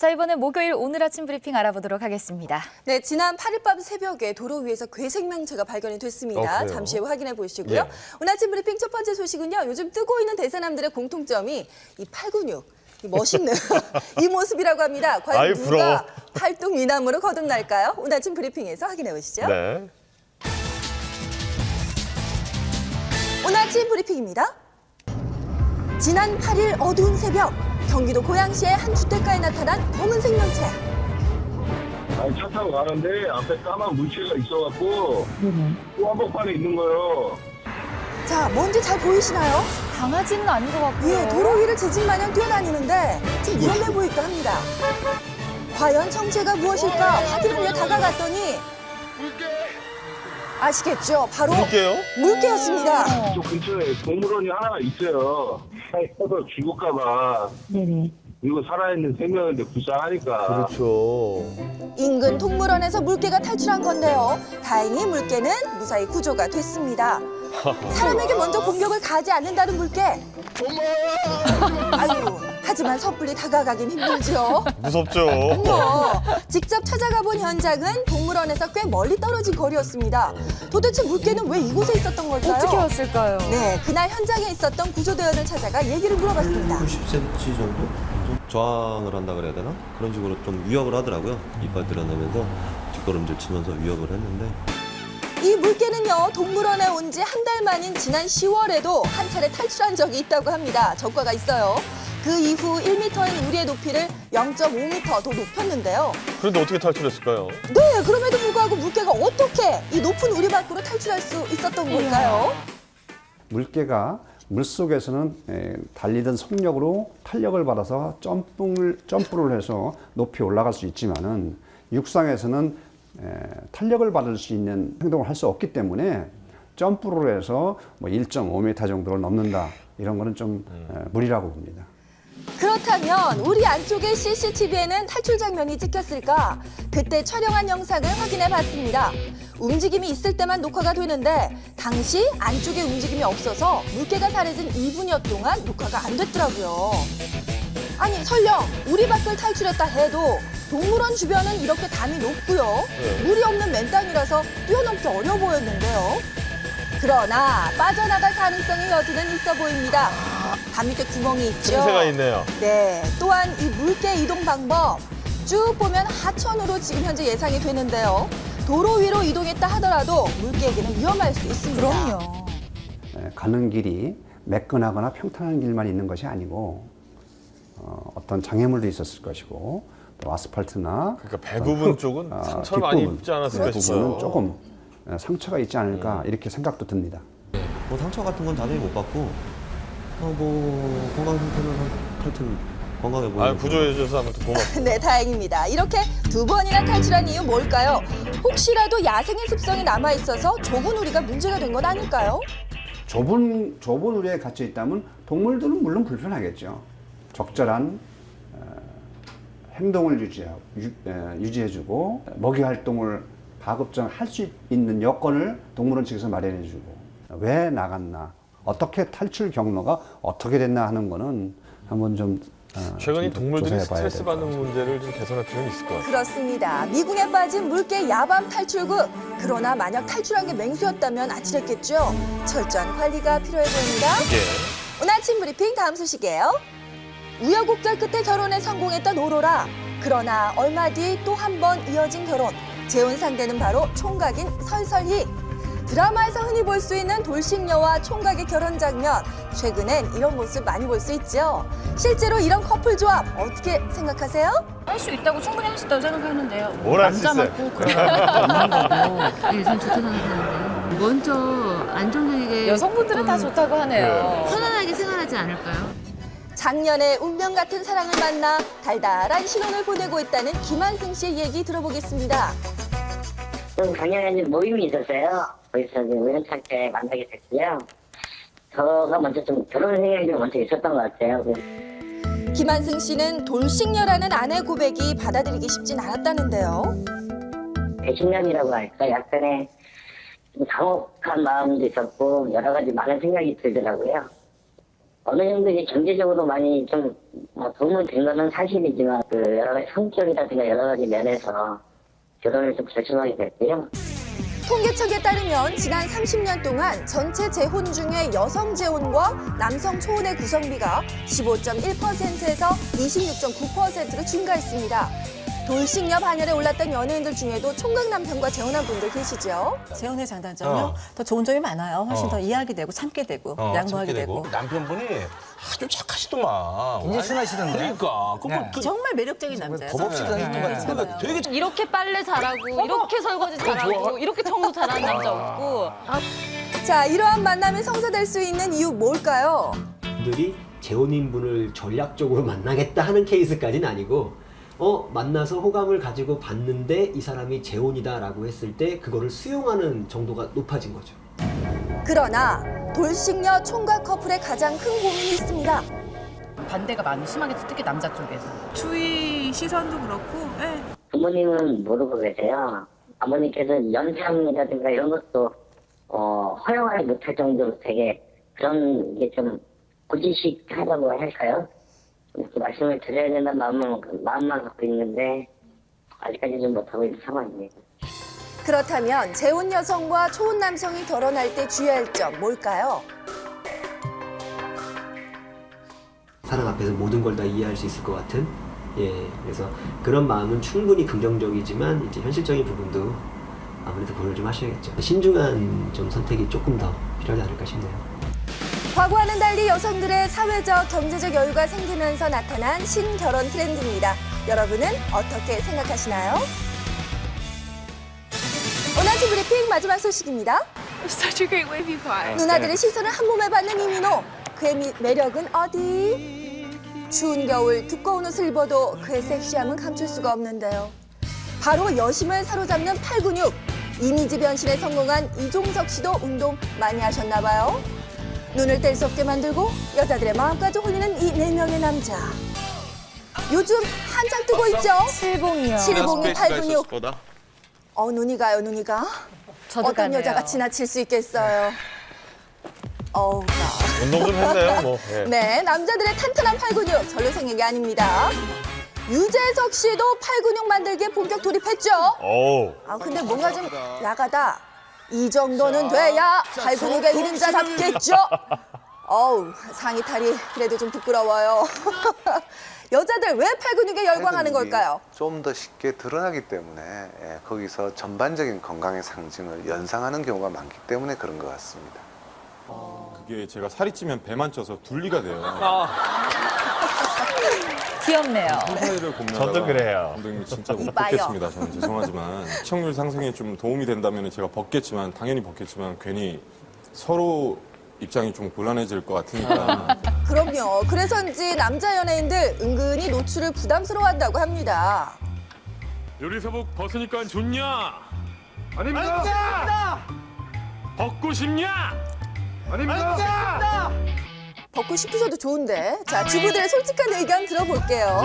자, 이번엔 목요일 오늘 아침 브리핑 알아보도록 하겠습니다. 네, 지난 8일 밤 새벽에 도로 위에서 괴 생명체가 발견이 됐습니다. 잠시 후에 확인해 보시고요. 예. 오늘 아침 브리핑 첫 번째 소식은요. 요즘 뜨고 있는 대사남들의 공통점이 이 팔근육, 이 멋있는 이 모습이라고 합니다. 과연 아이, 누가 부러워. 활동 미남으로 거듭날까요? 오늘 아침 브리핑에서 확인해 보시죠. 네. 오늘 아침 브리핑입니다. 지난 8일 어두운 새벽, 경기도 고양시의 한 주택가에 나타난 검은 생명체. 아니, 차 타고 가는데 앞에 까만 물체가 있어갖고 또 한복판에 있는 거예요. 자, 뭔지 잘 보이시나요? 강아지는 아닌 것 같고요. 예, 도로 위를 제집 마냥 뛰어다니는데 좀 위험해 보일까 합니다. 과연 정체가 무엇일까 확인을 위해 다가갔더니 아시겠죠? 바로 볼게요. 물개였습니다. 저 근처에 동물원이 하나 있어요. 서서 죽을까봐. 이거 살아있는 생명인데 불쌍하니까. 그렇죠. 인근 동물원에서 물개가 탈출한 건데요. 다행히 물개는 무사히 구조가 됐습니다. 사람에게 먼저 공격을 가하지 않는다는 물개. 아유, 하지만 섣불리 다가가긴 힘들죠. 무섭죠. 직접 찾아가 본 현장은 동물원에서 꽤 멀리 떨어진 거리였습니다. 도대체 물개는 왜 이곳에 있었던 걸까요? 어떻게 왔을까요? 네, 그날 현장에 있었던 구조대원을 찾아가 얘기를 물어봤습니다. 90cm 정도? 좀 저항을 한다 그래야 되나? 그런 식으로 좀 위협을 하더라고요. 이빨 드러내면서 뒷걸음질 치면서 위협을 했는데 이 물개는요, 동물원에 온 지 한 달 만인 지난 10월에도 한 차례 탈출한 적이 있다고 합니다. 전과가 있어요. 그 이후 1m인 우리의 높이를 0.5m 더 높였는데요. 그런데 어떻게 탈출했을까요? 네, 그럼에도 불구하고 물개가 어떻게 이 높은 우리 밖으로 탈출할 수 있었던 걸까요? 물개가 물속에서는 달리던 속력으로 탄력을 받아서 점프를 해서 높이 올라갈 수 있지만은 육상에서는 탄력을 받을 수 있는 행동을 할 수 없기 때문에 점프를 해서 뭐 1.5m 정도를 넘는다 이런 거는 좀 무리라고 봅니다. 그렇다면 우리 안쪽의 CCTV에는 탈출 장면이 찍혔을까? 그때 촬영한 영상을 확인해 봤습니다. 움직임이 있을 때만 녹화가 되는데 당시 안쪽에 움직임이 없어서 물개가 사라진 2분여 동안 녹화가 안 됐더라고요. 아니 설령 우리 밖을 탈출했다 해도 동물원 주변은 이렇게 담이 높고요. 물이 없는 맨땅이라서 뛰어넘기 어려워 보였는데요. 그러나 빠져나갈 가능성의 여지는 있어 보입니다. 담 밑에 구멍이 있죠. 틈새가 있네요. 네, 또한 이 물개 이동 방법 쭉 보면 하천으로 지금 현재 예상이 되는데요. 도로 위로 이동했다 하더라도 물개에게는 위험할 수 있습니다. 그럼요. 가는 길이 매끈하거나 평탄한 길만 있는 것이 아니고 어떤 장애물도 있었을 것이고 또 아스팔트나 그러니까 배 부분 쪽은 상처를 많이 입지 않았을까 그 싶어요. 부분은 조금 상처가 있지 않을까 이렇게 생각도 듭니다. 뭐 상처 같은 건 다행히 못 받고 뭐 건강 상태는 하여튼 건강해 보이고 구조해 주셔서 아무튼 고맙습니다. 네, 다행입니다. 이렇게 두 번이나 탈출한 이유 뭘까요? 혹시라도 야생의 습성이 남아 있어서 좁은 우리가 문제가 된 건 아닐까요? 좁은 우리에 갇혀 있다면 동물들은 물론 불편하겠죠. 적절한 행동을 유지해주고 먹이 활동을 가급적 할 수 있는 여건을 동물원 측에서 마련해주고 왜 나갔나 어떻게 탈출 경로가 어떻게 됐나 하는 거는 한번 좀 최근 이 좀 동물들이 조사해봐야 스트레스 될 받는 것 같아요. 문제를 좀 개선할 필요는 있을 것 같아요. 그렇습니다. 미궁에 빠진 물개 야밤 탈출구. 그러나 만약 탈출한 게 맹수였다면 아찔했겠죠. 철저한 관리가 필요해 보입니다. 예. 오늘 아침 브리핑 다음 소식이에요. 우여곡절 끝에 결혼에 성공했던 오로라. 그러나 얼마 뒤 또 한 번 이어진 결혼. 재혼 상대는 바로 총각인 설설희. 드라마에서 흔히 볼 수 있는 돌싱녀와 총각의 결혼 장면. 최근엔 이런 모습 많이 볼 수 있죠. 실제로 이런 커플 조합 어떻게 생각하세요? 할 수 있다고 충분히 할 수 있다고 생각하는데요. 뭘 할 수 있어요? 남자 맞고 그런 거 없는 거고. 네, 전 좋다고 생각하는데. 먼저 안정적이게 여성분들은 다 좋다고 하네요. 편안하게 생활하지 않을까요? 작년에 운명 같은 사랑을 만나 달달한 신혼을 보내고 있다는 김한승 씨의 얘기 들어보겠습니다. 좀 작년에 모임이 있었어요. 거기서 우연찮게 만나게 됐고요. 저가 먼저 좀 결혼 생각이 좀 먼저 있었던 것 같아요. 김한승 씨는 돌싱녀라는 아내 고백이 받아들이기 쉽진 않았다는데요. 배신감이라고 할까 약간의 좀 당혹한 마음도 있었고 여러 가지 많은 생각이 들더라고요. 어느 정도 이제 경제적으로 많이 좀 도움은 된 거는 사실이지만 그 여러 가지 성격이라든가 여러 가지 면에서 결혼을 좀 결심하게 됐고요. 통계청에 따르면 지난 30년 동안 전체 재혼 중에 여성 재혼과 남성 초혼의 구성비가 15.1%에서 26.9%로 증가했습니다. 돌싱녀 반열에 올랐던 연예인들 중에도 총각 남편과 재혼한 분들 계시죠? 재혼의 장단점이요? 더 좋은 점이 많아요. 훨씬 더 이해하게 되고 참게 되고 양보하게 되고. 남편분이 아주 착하시더만. 굉장히 순하시던데? 그러니까. 정말 매력적인 남자예요. 겁 없이 다니는 것 같아요. 되게 이렇게 빨래 잘하고 이렇게 설거지 잘하고 이렇게 청소 잘하는 남자 없고. 자, 이러한 만남이 성사될 수 있는 이유 뭘까요? 분들이 재혼인분을 전략적으로 만나겠다 하는 케이스까지는 아니고 만나서 호감을 가지고 봤는데 이 사람이 재혼이다라고 했을 때 그거를 수용하는 정도가 높아진 거죠. 그러나 돌싱녀 총각 커플의 가장 큰 고민이 있습니다. 반대가 많이 심하게 특히 남자 쪽에서. 주위 시선도 그렇고. 네. 부모님은 모르고 계세요. 아버님께서 연상이라든가 이런 것도 허용하지 못할 정도로 되게 그런 게 좀 고지식하다고 할까요? 이렇게 말씀을 드려야 된다는 마음만 갖고 있는데 아직까지 좀 못하고 있는 상황입니다. 그렇다면 재혼 여성과 초혼 남성이 결혼할 때 주의할 점 뭘까요? 사랑 앞에서 모든 걸 다 이해할 수 있을 것 같은 그래서 그런 마음은 충분히 긍정적이지만 이제 현실적인 부분도 아무래도 고려를 좀 하셔야겠죠. 신중한 좀 선택이 조금 더 필요하지 않을까 싶네요. 과거와는 달리 여성들의 사회적, 경제적 여유가 생기면서 나타난 신결혼 트렌드입니다. 여러분은 어떻게 생각하시나요? 오늘 아침 브리핑 마지막 소식입니다. 누나들의 시선을 한 몸에 받는 이민호. 그의 매력은 어디? 추운 겨울 두꺼운 옷을 입어도 그의 섹시함은 감출 수가 없는데요. 바로 여심을 사로잡는 팔근육. 이미지 변신에 성공한 이종석 씨도 운동 많이 하셨나 봐요. 눈을 뗄 수 없게 만들고 여자들의 마음까지 홀리는 이 4명의 남자. 요즘 한창 뜨고 있죠? 칠봉이요. 칠봉이 팔근육. 눈이 가요, 눈이 가. 저도 어떤 가네요. 여자가 지나칠 수 있겠어요. 운동 좀 했네요, 뭐. 예. 네, 남자들의 탄탄한 팔근육 절로 생긴 게 아닙니다. 유재석 씨도 팔근육 만들기에 본격 돌입했죠. 오. 근데 뭔가 좀 야가다. 이 정도는 돼야 팔근육의 이름자답겠죠. 상의 탈이 그래도 좀 부끄러워요. 여자들 왜 팔근육에 열광하는 걸까요? 좀 더 쉽게 드러나기 때문에 거기서 전반적인 건강의 상징을 연상하는 경우가 많기 때문에 그런 것 같습니다. 그게 제가 살이 찌면 배만 쪄서 둘리가 돼요. 귀엽네요. 사이를 굽는 저도 그래요. 감독님 진짜 못 이봐요. 벗겠습니다. 저는 죄송하지만 시청률 상승에 좀 도움이 된다면 제가 벗겠지만 당연히 벗겠지만 괜히 서로 입장이 좀 곤란해질 것 같으니까. 그럼요. 그래서인지 남자 연예인들 은근히 노출을 부담스러워한다고 합니다. 요리사복 벗으니까 좋냐? 아닙니다. 벗고 싶냐? 아닙니다. 벗고 싶으셔도 좋은데. 자, 주부들의 솔직한 의견 들어볼게요.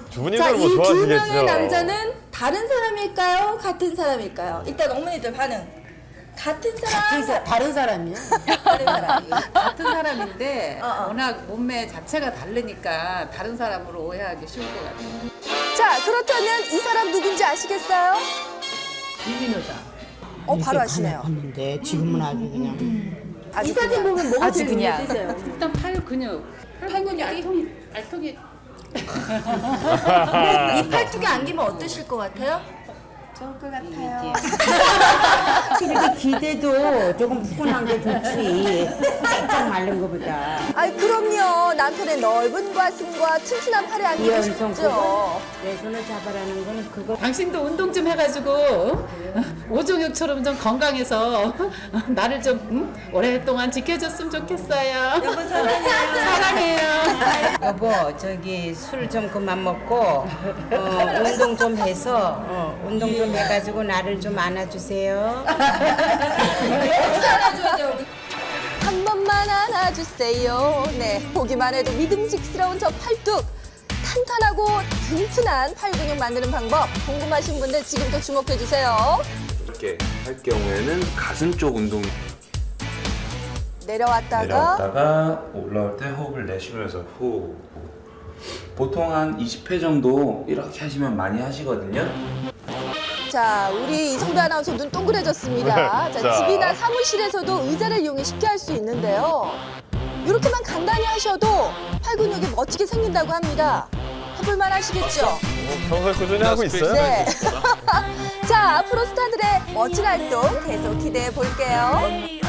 주부님들 뭐 좋아하시겠죠? 명의 남자는 다른 사람일까요? 같은 사람일까요? 일단 어머니들 반응. 같은 사람. 다른 사람이요? 다른 사람. 같은 사람인데 워낙 몸매 자체가 다르니까 다른 사람으로 오해하기 쉬운 것 같아요. 자, 그렇다면 이 사람 누군지 아시겠어요? 이민호다. 바로 아시네요. 봤는데 지금은 아주 그냥. 이 사진 보면 뭐가 아주 그냥. 일단 팔 근육. 알통이. 이 팔뚝에 안기면 어떠실 것 같아요? 좋을 것 같아요. 이렇게 기대도 조금 푸근한 게 좋지. 쫙 마른 거보다. 그럼요. 남편의 넓은 가슴과 튼튼한 팔에 안기고 싶죠. 내 손을 잡아라는 건 그거. 당신도 운동 좀 해가지고 오종혁처럼 좀 건강해서 나를 좀 오랫동안 지켜줬으면 좋겠어요. 여보 사랑해요. 사랑해요. 여보, 저기 술 좀 그만 먹고 운동 좀 해서 운동 좀 해가지고 나를 좀 안아주세요. 한 번만 안아주세요. 네, 보기만 해도 믿음직스러운 저 팔뚝. 탄탄하고 튼튼한 팔 근육 만드는 방법 궁금하신 분들 지금부터 주목해주세요. 이렇게 할 경우에는 가슴 쪽 운동. 내려왔다가 올라올 때 호흡을 내쉬면서 후. 보통 한 20회 정도 이렇게 하시면 많이 하시거든요. 자, 우리 이성배 아나운서 눈 동그래졌습니다. 네, 자, 집이나 사무실에서도 의자를 이용해 쉽게 할 수 있는데요. 이렇게만 간단히 하셔도 팔 근육이 멋지게 생긴다고 합니다. 해볼만 하시겠죠? 평소에 꾸준히 하고 있어요? 네. 자, 앞으로 스타들의 멋진 활동 계속 기대해 볼게요.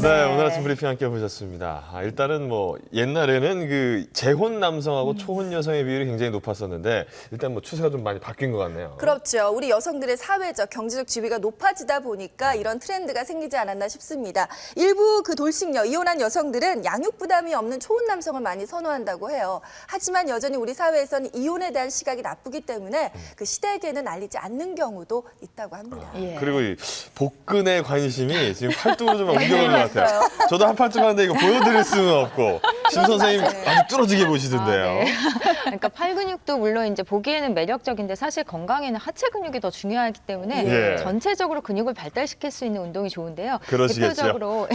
네, 오늘 아침 브리핑 함께 보셨습니다. 일단은 뭐 옛날에는 그 재혼 남성하고 초혼 여성의 비율이 굉장히 높았었는데 일단 뭐 추세가 좀 많이 바뀐 것 같네요. 그렇죠. 우리 여성들의 사회적, 경제적 지위가 높아지다 보니까 이런 트렌드가 생기지 않았나 싶습니다. 일부 그 돌싱녀, 이혼한 여성들은 양육 부담이 없는 초혼 남성을 많이 선호한다고 해요. 하지만 여전히 우리 사회에서는 이혼에 대한 시각이 나쁘기 때문에 그 시댁에는 알리지 않는 경우도 있다고 합니다. 그리고 이 복근의 관심이 지금 팔뚝으로 좀 옮겨가는 것 같아요. 저도 한 팔뚝 하는데 이거 보여드릴 수는 없고 심 선생님 아주 뚫어지게 보시던데요. 그러니까 팔 근육도 물론 이제 보기에는 매력적인데 사실 건강에는 하체 근육이 더 중요하기 때문에 예. 전체적으로 근육을 발달시킬 수 있는 운동이 좋은데요. 그러시겠죠. 대표적으로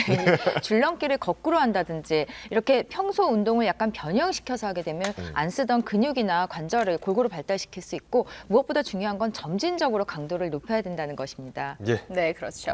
줄넘기를 거꾸로 한다든지 이렇게 평소 운동을 약간 변형시켜서 하게 되면 안 쓰던 근육이나 관절을 골고루 발달시킬 수 있고 무엇보다 중요한 건 점진적으로 강도를 높여야 된다는 것입니다. 예. 네, 그렇죠.